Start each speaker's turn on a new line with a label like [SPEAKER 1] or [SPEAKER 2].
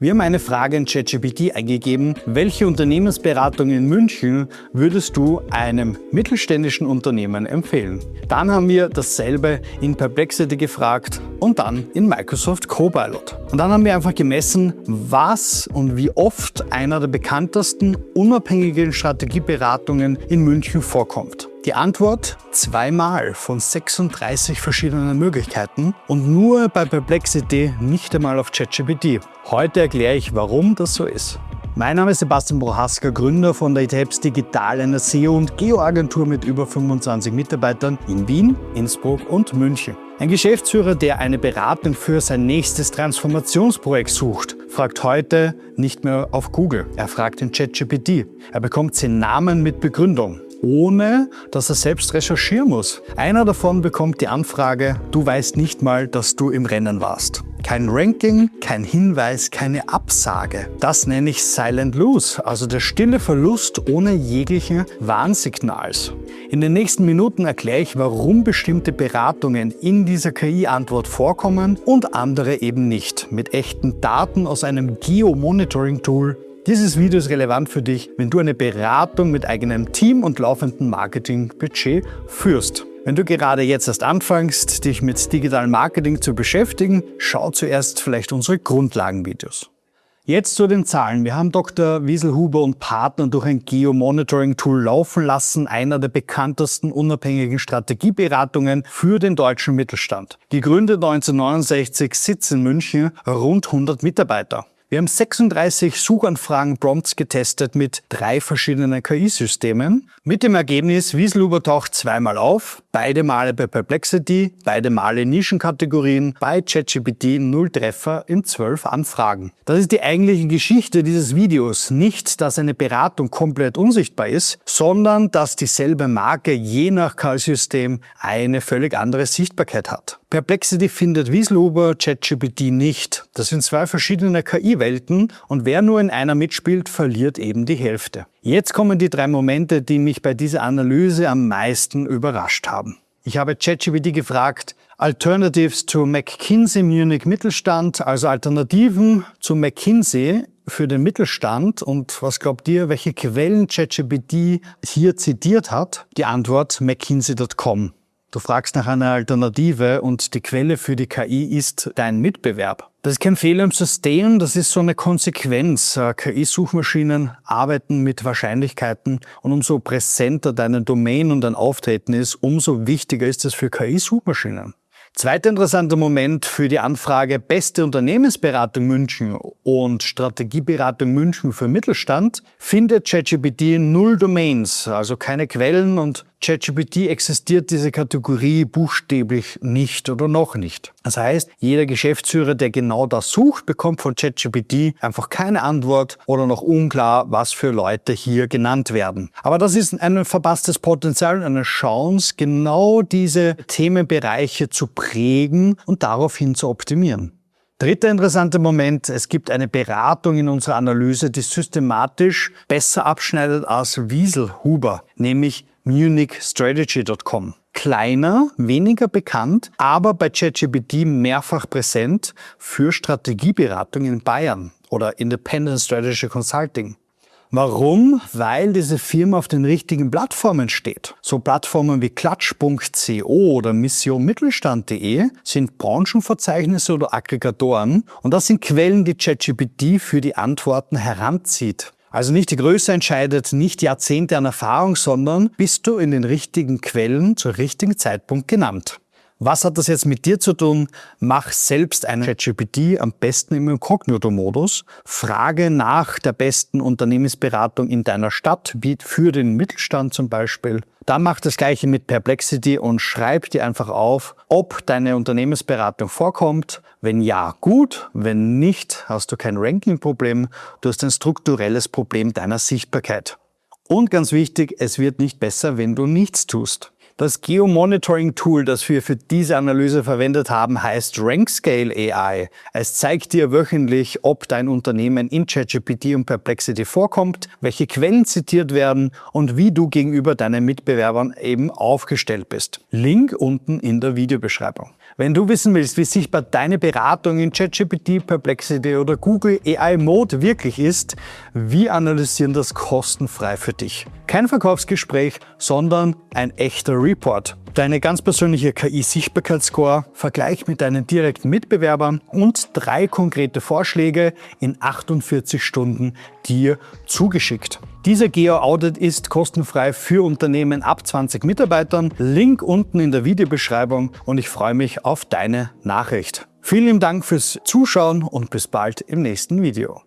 [SPEAKER 1] Wir haben eine Frage in ChatGPT eingegeben: Welche Unternehmensberatung in München würdest du einem mittelständischen Unternehmen empfehlen? Dann haben wir dasselbe in Perplexity gefragt und dann in Microsoft Copilot. Und dann haben wir einfach gemessen, was und wie oft einer der bekanntesten unabhängigen Strategieberatungen in München vorkommt. Die Antwort: 2-mal von 36 verschiedenen Möglichkeiten und nur bei Perplexity, nicht einmal auf ChatGPT. Heute erkläre ich, warum das so ist. Mein Name ist Sebastian Prohaska, Gründer von der ITAPS Digital, einer SEO- und Geo-Agentur mit über 25 Mitarbeitern in Wien, Innsbruck und München. Ein Geschäftsführer, der eine Beratung für sein nächstes Transformationsprojekt sucht, fragt heute nicht mehr auf Google. Er fragt in ChatGPT. Er bekommt 10 Namen mit Begründung, ohne dass er selbst recherchieren muss. Einer davon bekommt die Anfrage: Du weißt nicht mal, dass du im Rennen warst. Kein Ranking, kein Hinweis, keine Absage. Das nenne ich Silent Lose, also der stille Verlust ohne jeglichen Warnsignals. In den nächsten Minuten erkläre ich, warum bestimmte Beratungen in dieser KI-Antwort vorkommen und andere eben nicht, mit echten Daten aus einem Geo-Monitoring-Tool. Dieses Video ist relevant für dich, wenn du eine Beratung mit eigenem Team und laufendem Marketingbudget führst. Wenn du gerade jetzt erst anfängst, dich mit digitalem Marketing zu beschäftigen, schau zuerst vielleicht unsere Grundlagenvideos. Jetzt zu den Zahlen. Wir haben Dr. Wieselhuber und Partner durch ein Geo-Monitoring-Tool laufen lassen, einer der bekanntesten unabhängigen Strategieberatungen für den deutschen Mittelstand. Gegründet 1969, Sitz in München, rund 100 Mitarbeiter. Wir haben 36 Suchanfragen-Prompts getestet mit 3 verschiedenen KI-Systemen. Mit dem Ergebnis: Wieselhuber taucht 2-mal auf, beide Male bei Perplexity, beide Male in Nischenkategorien, bei ChatGPT 0 Treffer in 12 Anfragen. Das ist die eigentliche Geschichte dieses Videos. Nicht, dass eine Beratung komplett unsichtbar ist, sondern dass dieselbe Marke je nach KI-System eine völlig andere Sichtbarkeit hat. Perplexity findet Wieselhuber, ChatGPT nicht. Das sind 2 verschiedene KI-Welten und wer nur in einer mitspielt, verliert eben die Hälfte. Jetzt kommen die 3 Momente, die mich bei dieser Analyse am meisten überrascht haben. Ich habe ChatGPT gefragt: Alternatives to McKinsey Munich Mittelstand, also Alternativen zu McKinsey für den Mittelstand. Und was glaubt ihr, welche Quellen ChatGPT hier zitiert hat? Die Antwort: McKinsey.com. Du fragst nach einer Alternative und die Quelle für die KI ist dein Mitbewerb. Das ist kein Fehler im System, das ist so eine Konsequenz. KI-Suchmaschinen arbeiten mit Wahrscheinlichkeiten und umso präsenter deine Domain und dein Auftreten ist, umso wichtiger ist es für KI-Suchmaschinen. Zweiter interessanter Moment für die Anfrage: Beste Unternehmensberatung München und Strategieberatung München für Mittelstand, findet ChatGPT 0 Domains, also keine Quellen, und ChatGPT existiert diese Kategorie buchstäblich nicht oder noch nicht. Das heißt, jeder Geschäftsführer, der genau das sucht, bekommt von ChatGPT einfach keine Antwort oder noch unklar, was für Leute hier genannt werden. Aber das ist ein verpasstes Potenzial, eine Chance, genau diese Themenbereiche zu prägen und daraufhin zu optimieren. Dritter interessanter Moment: Es gibt eine Beratung in unserer Analyse, die systematisch besser abschneidet als Wieselhuber, nämlich MunichStrategy.com. Kleiner, weniger bekannt, aber bei ChatGPT mehrfach präsent für Strategieberatung in Bayern oder Independent Strategy Consulting. Warum? Weil diese Firma auf den richtigen Plattformen steht. So Plattformen wie Klatsch.co oder missionmittelstand.de sind Branchenverzeichnisse oder Aggregatoren und das sind Quellen, die ChatGPT für die Antworten heranzieht. Also nicht die Größe entscheidet, nicht Jahrzehnte an Erfahrung, sondern bist du in den richtigen Quellen zur richtigen Zeitpunkt genannt. Was hat das jetzt mit dir zu tun? Mach selbst einen ChatGPT, am besten im Inkognito-Modus. Frage nach der besten Unternehmensberatung in deiner Stadt, wie für den Mittelstand zum Beispiel. Dann mach das Gleiche mit Perplexity und schreib dir einfach auf, ob deine Unternehmensberatung vorkommt. Wenn ja, gut. Wenn nicht, hast du kein Ranking-Problem. Du hast ein strukturelles Problem deiner Sichtbarkeit. Und ganz wichtig, es wird nicht besser, wenn du nichts tust. Das Geo-Monitoring-Tool, das wir für diese Analyse verwendet haben, heißt RankScale AI. Es zeigt dir wöchentlich, ob dein Unternehmen in ChatGPT und Perplexity vorkommt, welche Quellen zitiert werden und wie du gegenüber deinen Mitbewerbern eben aufgestellt bist. Link unten in der Videobeschreibung. Wenn du wissen willst, wie sichtbar deine Beratung in ChatGPT, Perplexity oder Google AI Mode wirklich ist, wir analysieren das kostenfrei für dich. Kein Verkaufsgespräch, sondern ein echter Report. Deine ganz persönliche KI-Sichtbarkeitsscore, Vergleich mit deinen direkten Mitbewerbern und 3 konkrete Vorschläge in 48 Stunden dir zugeschickt. Dieser Geo-Audit ist kostenfrei für Unternehmen ab 20 Mitarbeitern. Link unten in der Videobeschreibung und ich freue mich auf deine Nachricht. Vielen Dank fürs Zuschauen und bis bald im nächsten Video.